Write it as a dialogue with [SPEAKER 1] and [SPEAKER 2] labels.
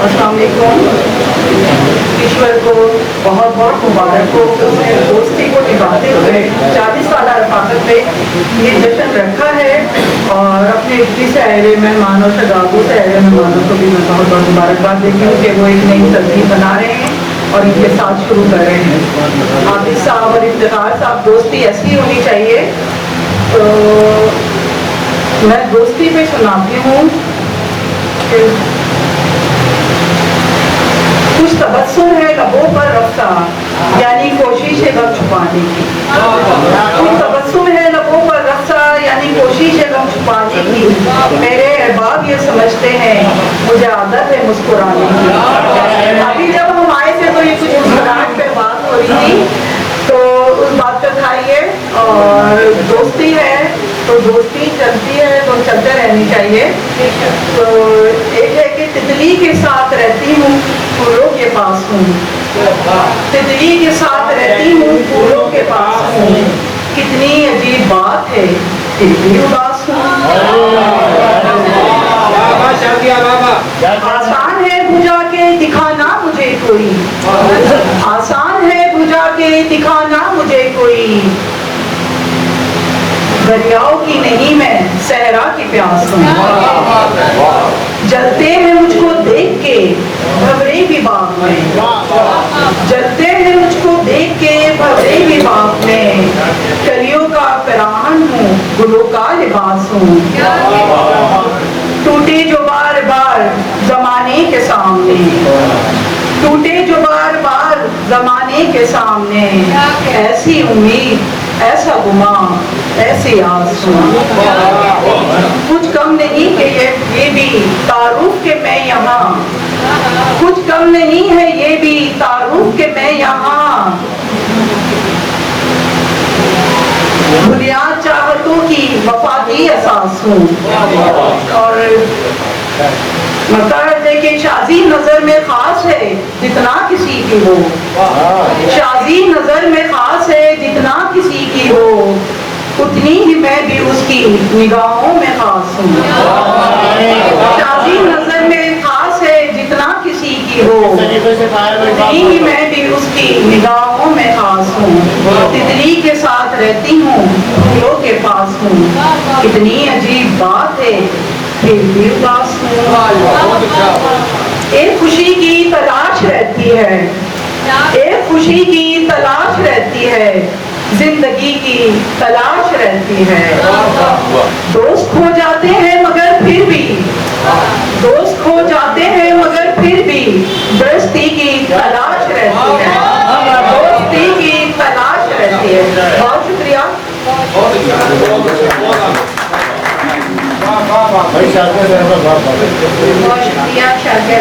[SPEAKER 1] अस्सलाम वालेकुम। ईश्वर को बहुत बहुत मुबारक हो कि उसने दोस्ती को निभाते हुए 40 साल रफाकत पे ये जश्न रखा है, और अपने इतनी से आए हुए मेहमानों शगाबों से आए हुए मेहमानों को भी मैं बहुत बहुत मुबारकबाद देती हूँ कि वो एक नई तरतीब बना रहे हैं और इनके साथ शुरू कर रहे हैं। आबिद साहब और इफ्तिखार साहब, दोस्ती ऐसी होनी चाहिए। तो मैं दोस्ती पे सुनाती हूँ कि कुछ तबस्सुम है लबों पर रफ्ता, यानी कोशिश है गम छुपाने की। कुछ तबस्सुम है लबों पर रफ्ता, यानी कोशिश है गम छुपाने की। मेरे अहबाब ये समझते हैं मुझे आदत है मुस्कुराने की। अभी जब हम आए थे तो ये कुछ मुस्कुराहट पे बात हो रही थी, तो उस बात पे खाइए। और दोस्ती है तो दोस्ती चलती है तो चलते रहनी चाहिए। तो एक है कि तितली के साथ रहती हूँ फूलों के पास हूँ, तितली के साथ रहती हूँ फूलों के पास हूँ। कितनी अजीब बात है फिर भी उदास हूँ। आसान है बुझा के दिखाना मुझे कोई, आसान है बुझा के दिखाना मुझे कोई। दरियाओं की नहीं मैं सहरा की प्यास हूँ। जलते हैं मुझको देख के भंवरे भी बाग में, जलते हैं मुझको देख के भंवरे भी बाग में। कलियों का पिराहन हूँ गुलों का लिबास हूँ। टूटे जो बार बार जमाने के सामने, टूटे जो बार बार जमाने के सामने। ऐसी उम्मीद ऐसा गुमा ऐसी आस हूँ। कुछ कम नहीं कि ये भी तारुफ के मैं यहाँ, कुछ कम नहीं है ये भी तारुफ के मैं यहाँ। बुनियाद चाहतों की वफा की एहसास हूँ। और मतलब है कि शादी नजर में खास है जितना किसी की हो, शादी नजर में खास है जितना किसी की हो, उतनी ही मैं भी उसकी निगाहों में खास हूँ। शादी नजर में खास है जितना किसी की हो, उतनी ही मैं भी उसकी निगाहों में खास हूँ। तितली के साथ रहती हूँ फूलों के पास हूँ। कितनी अजीब बात है फिर भी उदास हूँ। एक खुशी की तलाश रहती है, एक खुशी की तलाश रहती है, जिंदगी की तलाश रहती है। दोस्त खो जाते हैं मगर फिर भी, दोस्त खो जाते हैं मगर फिर भी दोस्ती की तलाश रहती है, दोस्ती की तलाश रहती है। बहुत शुक्रिया। बहुत शुक्रिया शाकिर